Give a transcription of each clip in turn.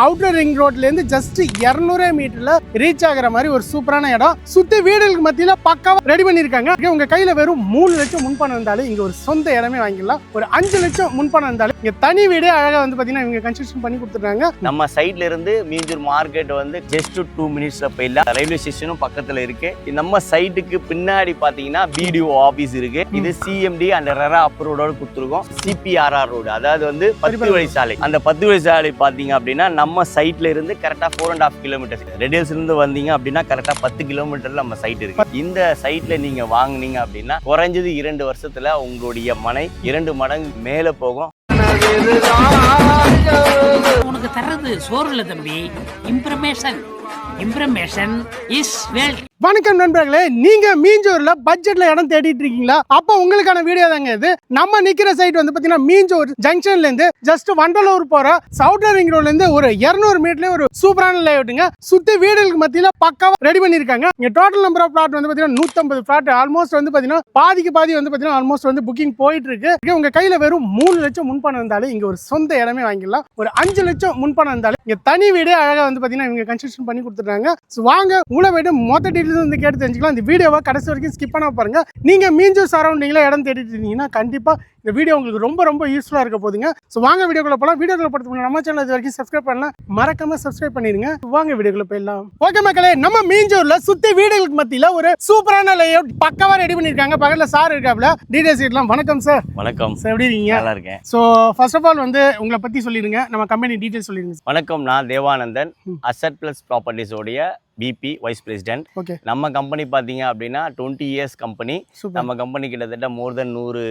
Outer ring ரோட்ல இருந்து just 200 மீட்டர்ல reach ஆகிற மாதிரி ஒரு சூப்பரான இடம். சுத்தி வீடுகளுக்கு மத்தியில பக்காவா ரெடி பண்ணிருக்காங்க. உங்க கையில வெறும் 3 லட்சம் முன்பணம் இருந்தாலும் இங்க ஒரு சொந்த இடமே வாங்கிடலாம். ஒரு 5 லட்சம் முன்பணம் இருந்தாலும் இங்க தனி வீடே அழகா வந்து பாத்தீங்கன்னா இவங்க கன்ஸ்ட்ரக்ஷன் பண்ணி கொடுத்துருக்காங்க. நம்ம சைட்ல இருந்து மீஞ்சூர் மார்க்கெட் வந்து ஜஸ்ட் 2 மினிட்ஸ்ல போயிடலாம். ரயில்வே ஸ்டேஷனும் பக்கத்துல இருக்கு. நம்ம சைட்டுக்கு பின்னாடி பாத்தீங்கன்னா பிடிஓ ஆபீஸ் இருக்கு. இது சிஎம்டி அண்ட் ரெரா அப்ரூவோட கொடுத்துருக்கோம். சிபிஆர்ஆர் ரோடு, அதாவது வந்து 10 வழி சாலை. அந்த 10 வழி சாலை பாத்தீங்க அப்படின்னா நம்ம சைட்ல இருந்து கரெக்டா 4.5 கிலோமீட்டர். ரெடியல்ஸ்ல இருந்து வந்தீங்க அப்படின்னா கரெக்டா 10 கிலோமீட்டர்ல நம்ம சைட் இருக்கு. இந்த சைட்ல நீங்க வாங்குனீங்க அப்படின்னா குறைஞ்சது 2 வருஷத்துல உங்களுடைய மனை 2 மடங்கு மேல போகும். உனக்கு தர்றது சோறு இல்ல தம்பி, இன்ஃபர்மேஷன் இஸ் வெல்த். வணக்கம் நண்பர்களே, நீங்க மீஞ்சூர்ல பட்ஜெட்ல இடம் தேடிட்டு இருக்கீங்களா? அப்ப உங்களுக்கான வீடியோ தாங்க இது. நம்ம நிக்கிற சைட் வந்து பாத்தீங்கன்னா மீஞ்சூர் ஜங்ஷன்ல இருந்து ஜஸ்ட் வண்டலூர் போற அவுட்டர் ரிங் ரோட்ல இருந்து ஒரு 200 மீட்டர்ல ஒரு சூப்பரான லேஅவுட்டுங்க. சுத்தி வீடுகளுக்கு மத்தியில பக்காவா ரெடி பண்ணிருக்காங்க. இங்க டோட்டல் நம்பர் ஆஃப் பிளாட் வந்து பாத்தீங்கன்னா 150 பிளாட். ஆல்மோஸ்ட் வந்து பாத்தீங்கன்னா பாதிக்கு பாதி வந்து பாத்தீங்கன்னா ஆல்மோஸ்ட் வந்து புக்கிங் போயிட்டு இருக்கு. உங்க கையில வெறும் 3 லட்சம் முன்பணம் இருந்தாலும் இங்க ஒரு சொந்த இடமே வாங்கிடலாம். ஒரு 5 லட்சம் முன்பணம் இருந்தாலும் இங்க தனி வீடே அழகா வந்து பாத்தீங்கன்னா இவங்க கன்ஸ்ட்ரக்ஷன் பண்ணி கொடுத்துருக்காங்க. வாங்க உள்ள போயிட்டு மொத்த டீடைல்ஸ் வந்து கேட்டு தெரிஞ்சுக்கலாம். இந்த வீடியோவை கடைசி வரைக்கும் ஸ்கிப் பண்ண பாருங்க. நீங்க மீஞ்சூர் சரௌண்டிங்ல இடம் தேடிட்டு இருந்தீங்கன்னா கண்டிப்பா இந்த வீடியோ உங்களுக்கு ரொம்ப ரொம்ப யூஸ்ஃபுல்லா இருக்க போதுங்க. ஸோ வாங்க வீடியோக்குள்ள போகலாம். வீடியோக்குள்ள போகிறதுக்கு நம்ம சேனல் இது வரைக்கும் சப்ஸ்கிரைப் பண்ணலாம், மறக்காம சப்ஸ்கிரைப் பண்ணிடுங்க. வாங்க வீடியோக்குள்ள போயிடலாம். ஓகே மக்களே, நம்ம மீஞ்சூர்ல சுத்தி வீடுகளுக்கு மத்தியில ஒரு சூப்பரான லேஅவுட் பக்காவா ரெடி பண்ணிருக்காங்க. பக்கத்துல சார் இருக்காப்ல, டீடைல்ஸ் கேட்கலாம். வணக்கம் சார். வணக்கம் சார், எப்படி இருக்கீங்க? நல்லா இருக்கேன். ஸோ ஃபர்ஸ்ட் ஆஃப் ஆல் வந்து உங்களை பத்தி சொல்லிடுங்க, நம்ம கம்பெனி டீடைல்ஸ் சொல்லிடுங்க. வணக்கம், நான் தேவானந்தன், அசட் பிளஸ் ப்ராப்பர்ட்டிஸ் உடைய பிபி வைஸ் பிரசிடென்ட். ஓகே. நம்ம கம்பெனி பார்த்தீங்க அப்படின்னா 20 இயர்ஸ் கம்பெனி. நம்ம கம்பெனி கிட்டத்தட்ட மோர் தென் 100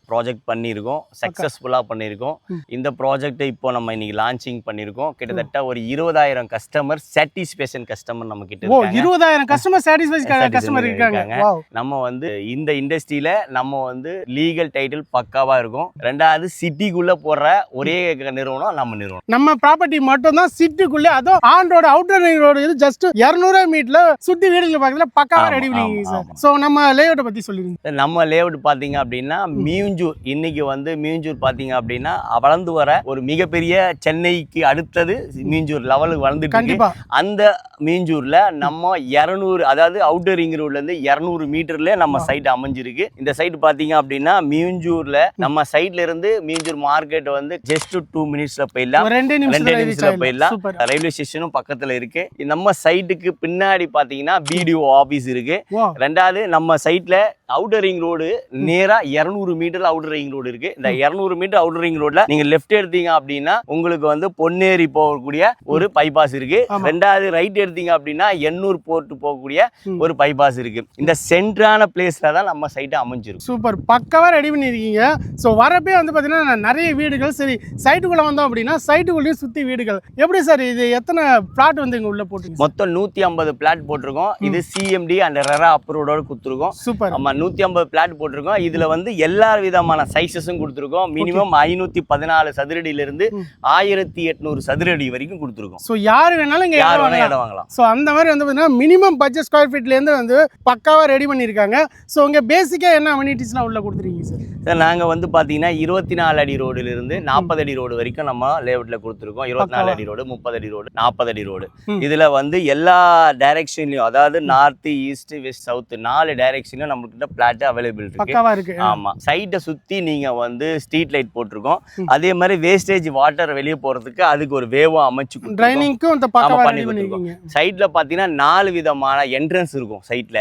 ப்ராஜெக்ட் பண்ணியிருக்கோம், சக்ஸஸ்ஃபுல்லாக பண்ணியிருக்கோம். இந்த ப்ராஜெக்டை இப்போ நம்ம இன்னைக்கு லான்ச்சிங் பண்ணியிருக்கோம். கிட்டத்தட்ட ஒரு 20,000 கஸ்டமர் சாட்டிஸ்ஃபேக்ஷன் கஸ்டமர் நம்ம கிட்ட இருக்காங்க. 20,000 கஸ்டமர் சாட்டிஸ்ஃபைட் கஸ்டமர் இருக்காங்க. நம்ம வந்து இந்த இண்டஸ்ட்ரியில நம்ம வந்து லீகல் டைட்டில் பக்காவா இருக்கும். ரெண்டாவது சிட்டிக்குள்ள போடுற ஒரே நிறுவனம் நம்ம நிறுவனம். நம்ம ப்ராப்பர்ட்டி மட்டும் தான் சிட்டிக்குள்ள, அதுவும் ஆண்டோட அவுட்டர் ரிங் ரோடு இது ஜஸ்ட் 200 மீட்டர்ல சுத்தி வீடுகள் பக்கத்துல பக்காவா ரெடி பண்ணிருக்கீங்க சார். சோ நம்ம லேஅவுட் பத்தி சொல்லுங்க. நம்ம லேஅவுட் பாத்தீங்க அப்படின்னா மீஞ்சூர், இன்னைக்கு வந்து மீஞ்சூர் பாத்தீங்க அப்படின்னா வளர்ந்து வர ஒரு மிகப்பெரிய சென்னைக்கு அடுத்தது மீஞ்சூர் லெவலுக்கு வளர்ந்துட்டு இருக்கு. அந்த மீஞ்சூர்ல நம்ம 200, அதாவது அவுட்டர் ரிங் ரோட்ல இருந்து 200 மீட்டர்ல நம்ம சைட் அமைஞ்சிருக்கு. இந்த சைட் பாத்தீங்க அப்படின்னா மீஞ்சூர்ல நம்ம சைட்ல இருந்து மீஞ்சூர் மார்க்கெட் வந்து ஜஸ்ட் 2 மினிட்ஸ்ல போயிடலாம். 2 நிமிஷத்துல போயிடலாம். ரயில்வே ஸ்டேஷனும் பக்கத்துல இருக்கு. நம்ம சைட்டுக்கு பின்னாடி பாத்தீங்கன்னா பிடிஓ ஆபீஸ் இருக்கு. ரெண்டாவது நம்ம சைட்ல அவுட்டர் ரிங் ரோடு நேரா 200 மீட்டர் அவுட்டர் ரிங் ரோடு இருக்கு. இந்த 200 மீட்டர் அவுட்டர் ரிங் ரோட்ல நீங்க லெஃப்ட் எடுத்தீங்க அப்படின்னா உங்களுக்கு வந்து பொன்னேரி போகக்கூடிய ஒரு பைபாஸ் இருக்கு. ரெண்டாவது ரைட் எடுத்தீங்க அப்படின்னா எண்ணூர் போர்ட் போகக்கூடிய ஒரு பைபாஸ் இருக்கு. இந்த சென்ட்ரான பிளேஸ்ல தான் நம்ம சைட் அமைஞ்சிருக்கு. சூப்பர், பக்காவா ரெடி பண்ணிருக்கீங்க. சோ வரப்பே வந்து பாத்தீங்கன்னா நிறைய வீடுகள். சரி, சைட்டுக்குள்ள வந்தோம் அப்படின்னா சைட்டுக்குள்ளேயும் சுத்தி வீடுகள். எப்படி சார் இது எத்தனை பிளாட் வந்து இங்க உள்ள போட்டுருங்க? மொத்தம் 150 பிளாட் போட்டிருக்கோம். இது சிஎம்டி அண்ட் ரெரா அப்ரூவோட கொடுத்துருக்கோம். சூப்பர். ஆமா, 150 பிளாட் போட்டிருக்கோம். இதுல வந்து எல்லா விதமான சைஸஸும் கொடுத்துருக்கோம். மினிமம் 514 சதுரடியில இருந்து 1800 சதுரடி வரைக்கும் கொடுத்துருக்கோம். சோ யாரு வேணாலும் இங்க இடம் வாங்கலாம். சோ அந்த மாதிரி வந்து பாத்தீங்கன்னா மினிமம் பட்ஜெட் ஸ்கொயர் ஃபீட்ல இருந்து வந்து பக்காவா ரெடி பண்ணிருக்காங்க. சோ இங்க பேசிக்கா என்ன அமெனிட்டிஸ்லாம் உள்ள கொடுத்துருக்கீங்க சார்? சார், நாங்க வந்து பாத்தீங்கன்னா 24 அடி ரோடுல இருந்து 40 அடி ரோடு வரைக்கும் நம்ம லேஅவுட்ல கொடுத்துருக்கோம். 24 அடி ரோடு, 30 அடி ரோடு, 40 அடி ரோடு. இதுல வந்து எல்லா டைரக்ஷன்லயும், அதாவது நார்த், ஈஸ்ட், வெஸ்ட், சவுத் 4 டைரக்ஷன்லயும் நம்மகிட்ட பிளாட் அவைலபிள் இருக்கு. ஆமா, சைட்டை சுத்தி நீங்க வந்து ஸ்ட்ரீட் லைட் போட்டிருக்கோம். அதே மாதிரி வேஸ்டேஜ் வாட்டர் வெளியே போறதுக்கு அதுக்கு ஒரு வேவம் அமைச்சு ட்ரைனிங்க்கும் இந்த பக்காவா ரெடி பண்ணிருக்கீங்க. சைட்ல பாத்தீங்கன்னா 4 விதமான என்ட்ரன்ஸ் இருக்கும். சைட்ல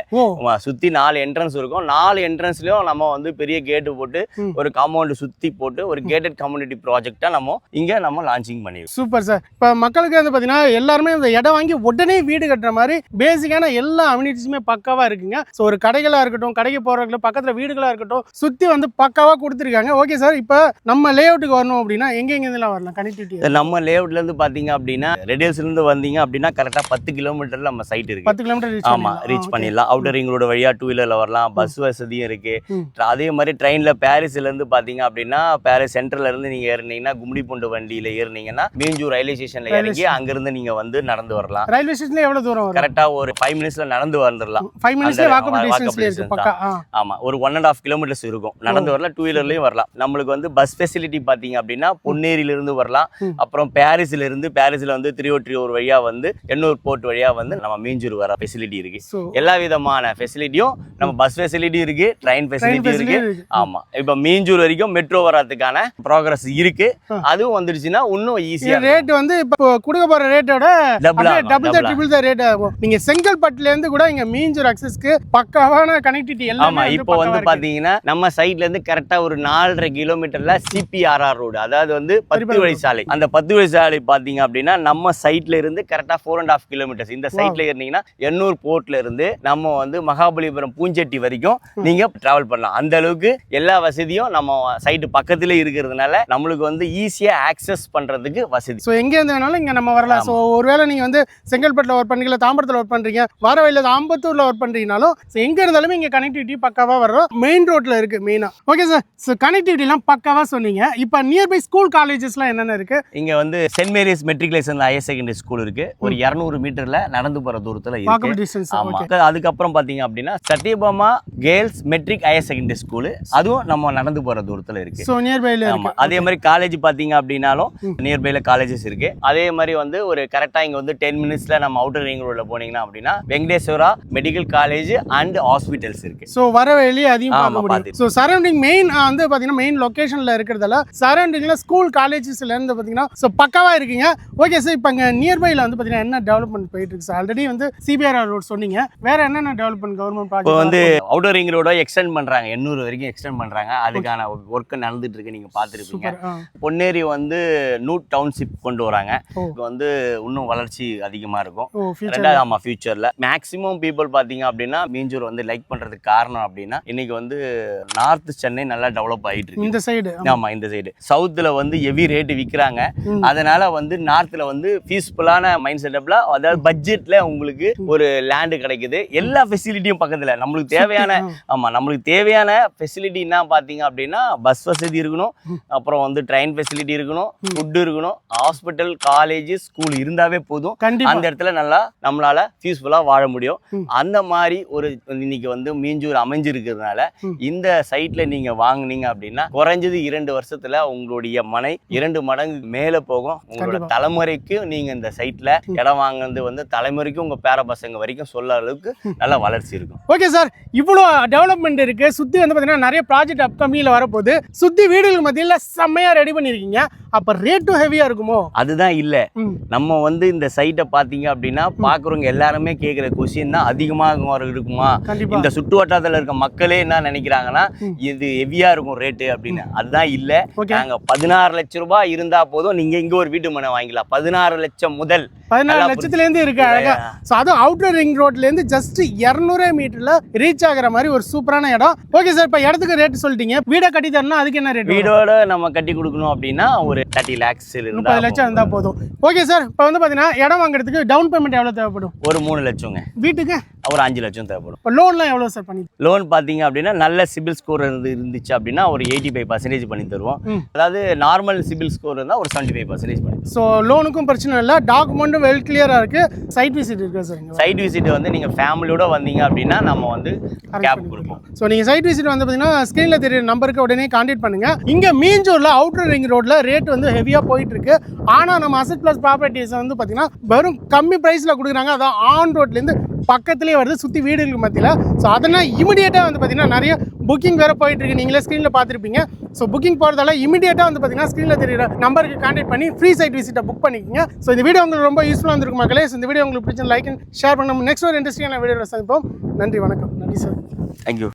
சுத்தி 4 என்ட்ரன்ஸ் இருக்கும். 4 என்ட்ரன்ஸ்லயும் நம்ம வந்து பெரிய கேட் போட்டு ஒரு காம்பவுண்ட் சுத்தி போட்டு ஒரு கேட்டட் கம்யூனிட்டி ப்ராஜெக்டா நம்ம லான்ச்சிங் பண்ணிருக்கோம். Super sir. இப்ப மக்களுக்கு வந்து பாத்தீங்கன்னா எல்லாருமே இந்த இடம் வாங்கி உடனே வீடு கட்டுற மாதிரி பேசிக்கான எல்லா அம்யூனிட்டிஸுமே பக்காவா இருக்குங்க. ஸோ ஒரு கடைகளா இருக்கட்டும், கடைக்கு போறவங்க பக்கத்துல வீடுகளா இருக்கட்டும், சுத்தி வந்து பக்காவா கொடுத்துருக்காங்க. ஓகே சார், இப்போ நம்ம லேஅவுட்டுக்கு வரணும் அப்படின்னா எங்க எங்கெல்லாம் வரலாம் கனெக்டிவிட்டி? நம்ம லேஅவுட்ல இருந்து பாத்தீங்க அப்படின்னா ரெடியல்ஸ்ல இருந்து வந்தீங்க அப்படின்னா கரெக்டா 10 கிலோமீட்டர்ல நம்ம சைட் இருக்கு. 10 கிலோமீட்டர் ரீச் பண்ணிடலாம். அவுட்டர் ரிங் ரோடு வழியா 2 வீலர்ல வரலாம். பஸ் வசதியும் இருக்கு. அதே மாதிரி ட்ரெயின்ல பாரிஸ்ல இருந்து பாத்தீங்க அப்படின்னா பாரிஸ் சென்ட்ரல்ல இருந்து நீங்க ஏறினீங்கன்னா கும்மிடிப்பூண்டு வண்டியில ஏறினீங்கன்னா மீஞ்சூர் ரயில்வே ஸ்டேஷன்ல இறங்கி அங்கிருந்து நீங்க வந்து நடந்து வரலாம். ரயில்வே ஸ்டேஷன்ல எவ்வளவு தூரம் வரும்? கரெக்டா ஒரு 5 மினிட்ஸ்ல நடந்து வந்துடலாம். 5 மினிட்ஸ்ல வாக்கபிள் டிஸ்டன்ஸ்ல இருக்கு பக்கா. ஆமா, ஒரு 1.5 கிலோமீட்டர்ஸ் இருக்கும். நடந்து வரலாம், 2 வீலர்லயும் வரலாம். நம்மளுக்கு வந்து பஸ் ஃபெசிலிட்டி பாத்தீங்க அப்படின்னா பொன்னேரியில இருந்து வரலாம். அப்புறம் பாரிஸ்ல வந்து திருவொற்றியூர் வழியா வந்து எண்ணூர் போர்ட் வழியா வந்து நம்ம மீஞ்சூர் வர ஃபெசிலிட்டி இருக்கு. எல்லா விதமான ஃபெசிலிட்டியும் நம்ம பஸ் ஃபெசிலிட்டி இருக்கு, ட்ரெயின் ஃபெசிலிட்டி இருக்கு. ஆமா, இப்ப மீஞ்சூர் வரைக்கும் மெட்ரோ வரதுக்கான ப்ராக்ரஸ் இருக்கு. அதுவும் வந்துருச்சுன்னா இன்னும் ஈஸியா ரேட் வந்து இப்ப கொடுக்க போற ரேட்டோட டபுள் ட்ரிபிள் தான் ரேட் ஆகும். நீங்க செங்கல்பட்டுல இருந்து கூட இங்க மீஞ்சூர் அக்சஸ்க்கு பக்காவான கனெக்டிவிட்டி எல்லாம். ஆமா, இப்போ வந்து பாத்தீங்கன்னா நம்ம சைட்ல இருந்து கரெக்டா ஒரு 4.5 கிலோமீட்டர்ல CPRR ரோடு, அதாவது வந்து 10 வழி சாலை. அந்த 10 வழி சாலை பாத்தீங்க அப்படின்னா நம்ம சைட்ல இருந்து கரெக்டா 4.5 கிலோமீட்டர்ஸ். இந்த சைட்ல இருந்தீங்கன்னா எண்ணூர் போர்ட்ல இருந்து நம்ம வந்து மகாபலிபுரம் பூஞ்செட்டி வரைக்கும் நீங்க டிராவல் பண்ணலாம். அந்த அளவுக்கு எல்லா வசதியும் நம்ம சைட்டு பக்கத்துல இருக்கிறதுனால நம்மளுக்கு வந்து ஈஸியா ஆக்சஸ் பண்றதுக்கு வசதி. ஸோ எங்க இருந்து வேணாலும் இங்க நம்ம வரலாம். ஸோ ஒருவேளை நீங்க வந்து செங்கல்பட்டுல ஒர்க் பண்றீங்க, தாம்பரத்துல ஒர்க் பண்றீங்க, வர வழியில ஆம்பத்தூர்ல ஒர்க் பண்றீங்கனாலும் எங்க இருந்தாலுமே இங்க கனெக்டிவிட்டி பக்காவா வரும். மெயின் ரோட்ல இருக்கு மெயினா. ஓகே சார், ஸோ கனெக்டிவிட்டி எல்லாம் பக்காவா சொன்னீங்க. இப்போ நியர்பை ஸ்கூல் காலேஜஸ்லாம் என்னென்ன இருக்கு? இங்க வந்து saint Mary's matriculation higher secondary school இருக்கு. ஒரு 200 மீட்டர்ல நடந்து போற தூரத்துல இருக்கு. ஆமா, அதுக்கப்புறம் பாத்தீங்க அப்படின்னா Sathyabama girls matric higher secondary school, அதுவும் நம்ம நடந்து போற தூரத்துல இருக்கு. ஸோ நியர்பைல இருக்கு. அதே மாதிரி காலேஜ் பாத்தீங்க அப்படின்னாலும் நியர்பைல காலேஜஸ் இருக்கு. அதே மாதிரி வந்து ஒரு கரெக்டா இங்க வந்து 10 மினிட்ஸ்ல நம்ம அவுட்டர் ரிங் ரோட்ல போனீங்கன்னா அப்படின்னா Venkateswara medical college and hospitals இருக்கு. ஸோ வர வழியே அதையும் பார்க்க முடியும். ஸோ சரௌண்டிங் மெயின் வந்து பாத்தீங்கன்னா மெயின் லொகேஷன்ல இருக்கிறதால சரௌண்டிங்ல ஸ்கூல் காலேஜஸ்ல இருந்து பாத்தீங்கன்னா ஸோ பக்காவா இருக்கீங்க. ஓகே சார், இப்போ இங்க நியர்பைல வந்து பாத்தீங்கன்னா என்ன டெவலப்மெண்ட் போயிட்டு இருக்கு சார்? ஆல்ரெடி வந்து CBRR ரோட் சொன்னீங்க, வேற என்னென்ன டெவலப்மெண்ட் கவர்மெண்ட் ப்ராஜெக்ட்? இப்போ வந்து அவுட்டர் ரிங் ரோட எக்ஸ்டெண்ட் பண்றாங்க, 800 வரைக்கும் எக்ஸ்டெண்ட் பண்றாங்க. அதுக்கான ஒர்க் நடந்துட்டு இருக்கு, நீங்க பாத்துருப்பீங்க. பொன்னேரி வந்து நூட் டவுன்ஷிப் கொண்டு வராங்க. இது வந்து இன்னும் வளர்ச்சி அதிகமா இருக்கும். ரெண்டாவது ஆமா ஃபியூச்சர்ல மேக்ஸிமம் பீப்புள் பாத்தீங்க அப்படின்னா மீஞ்சூர் வந்து லைக் பண்றதுக்கு காரணம் அப்படின்னா இன்னைக்கு வந்து நார்த் சென்னை நல்லா டெவலப் ஆயிட்டு இருக்கு. இந்த சைடு ஆமா, இந்த சைடு சவுத்துல வந்து ஹெவி ரேட் விக்கிறாங்க. அதனால வந்து நார்த்ல வந்து பீஸ்ஃபுல்லான மைண்ட் செட்டப்ல, அதாவது பட்ஜெட்ல உங்களுக்கு ஒரு லேண்ட் கிடைக்குது. எல்லா ஃபெசிலிட்டியும் பக்கத்துல. நம்மளுக்கு தேவையான ஃபெசிலிட்டினா பாத்தீங்க அப்படின்னா பஸ் வசதி இருக்கணும், அப்புறம் வந்து ட்ரெயின் ஃபெசிலிட்டி இருக்கணும், ஃபுட் இருக்கணும், ஹாஸ்பிட்டல், காலேஜ், ஸ்கூல் இருந்தாவே போதும். அந்த இடத்துல நல்லா நம்மளால பீஸ்ஃபுல்லா வாழ முடியும். அந்த மாதிரி ஒரு இன்னைக்கு வந்து மீஞ்சூர் அமைஞ்சிருக்கிறதுனால இந்த சைட்ல நீங்க வாங்குனீங்க அப்படின்னா குறைஞ்சது 2 வருஷத்துல உங்களுடைய மனை 2 மடங்கு மேல போகும். உங்களோட தலைமுறைக்கு நீங்க இந்த சைட்ல இடம் வாங்குறது வந்து தலைமுறைக்கு உங்க பேர பசங்க வரைக்கும் சொல்ல அளவுக்கு நல்ல வளர்ச்சி இருக்கும். ஓகே சார், இவ்வளோ டெவலப்மெண்ட் இருக்கு. சுத்தி வந்து பாத்தீங்கன்னா நிறைய ப்ராஜெக்ட் அப்கமிங்ல வரப்போகுது. சுத்தி வீடுகள் மத்தியில செம்மையா ரெடி பண்ணிருக்கீங்க. அப்ப ரேட்டும் ஹெவியா இருக்குமோ? அதுதான் இல்ல, நம்ம வந்து இந்த சைட்டை பாத்தீங்க அப்படின்னா பாக்குறவங்க எல்லாருமே கேக்குற கொஸ்டின் தான் அதிகமாக இருக்குமா, இந்த சுற்று வட்டாரத்துல இருக்க மக்களே என்ன நினைக்கிறாங்கன்னா இது ஹெவியா இருக்கும் ரேட்டு அப்படின்னு. அதுதான் இல்ல. நாங்க 16 லட்சம் ரூபாய் இருந்தா போதும், நீங்க இங்க ஒரு வீட்டு மனை வாங்கிக்கலாம். 16 லட்சம் முதல் 14 லட்சத்துல இருந்து இருக்கு அழகா. சோ அது அவுட்டர் ரிங் ரோட்ல இருந்து ஜஸ்ட் 200 மீட்டர்ல ரீச் ஆகுற மாதிரி ஒரு சூப்பரான இடம். ஓகே சார், இப்ப இடத்துக்கு ரேட் சொல்லிட்டீங்க. வீட கட்டி தரணும், அதுக்கு என்ன ரேட்? வீடோட நம்ம கட்டி கொடுக்கணும் அப்படின்னா ஒரு 30 lakhs 30 லட்சம் இருந்தா போதும். ஓகே சார், இப்ப வந்து பாத்தீங்கன்னா இடம் வாங்குறதுக்கு டவுன் பேமெண்ட் எவ்வளவு தேவைப்படும்? ஒரு 3 லட்சங்க. வீட்டுக்கு ஒரு 5 லட்சம் தேவைப்படும். இப்போ லோன்லாம் எவ்வளவு சார் பண்ணி? லோன் பாத்தீங்க அப்படின்னா நல்ல சிபில் ஸ்கோர் இருந்துச்சு அப்படின்னா ஒரு 85% பண்ணி தருவோம். அதாவது நார்மல் சிபில் ஸ்கோர் இருந்தா ஒரு 75% பண்ணி. ஸோ லோனுக்கும் பிரச்சனை இல்லை, டாக்குமெண்ட்டும் வெல் கிளியரா இருக்கு. சைட் விசிட் இருக்கு சார்? சைட் விசிட் வந்து நீங்க ஃபேமிலியோட வந்தீங்க அப்படின்னா நம்ம வந்து கேப் கொடுப்போம். ஸோ நீங்க சைட் விசிட் வந்து பாத்தீங்கன்னா ஸ்கிரீன்ல தெரியுற நம்பருக்கு உடனே கான்டாக்ட் பண்ணுங்க. இங்க மீஞ்சூர்ல அவுட்டர் ரிங் ரோட்ல ரேட் வந்து ஹெவியா போயிட்டு இருக்கு. ஆனா நம்ம அசெட் பிளஸ் ப்ராப்பர்ட்டிஸ் வந்து பாத்தீங்கன்னா வெறும் கம்மி பிரைஸ்ல கொடுக்குறாங்க. அதான் ஆன் ரோட்ல இருந்து பக்கத்துலேயே வருது, சுற்றி வீடுகளுக்கு மத்தியில். ஸோ அதனால் இமிடியேட்டாக வந்து பார்த்தீங்கன்னா நிறைய புக்கிங் வேறு போயிட்டுருக்கு, நீங்களே ஸ்க்ரீனில் பார்த்துருப்பீங்க. ஸோ புக்கிங் போகிறதால இமிடியேட்டாக வந்து பார்த்தீங்கன்னா ஸ்க்ரீனில் தெரியுற நம்பருக்கு கான்டாக்ட் பண்ணி ஃப்ரீ சைட் விசிட்டை புக் பண்ணிக்கோங்க. ஸோ இந்த வீடியோ உங்களுக்கு ரொம்ப யூஸ்ஃபுல்லாக இருந்திருக்கும் மக்களே. ஸோ இந்த வீடியோ உங்களுக்கு பிடிச்ச லைக் அண்ட் ஷேர் பண்ண. நெக்ஸ்ட் ஒரு இன்ட்ரெஸ்டிங்கான வீடியோவில் சந்திப்போம். நன்றி, வணக்கம். நன்றி சார். தேங்க்யூ.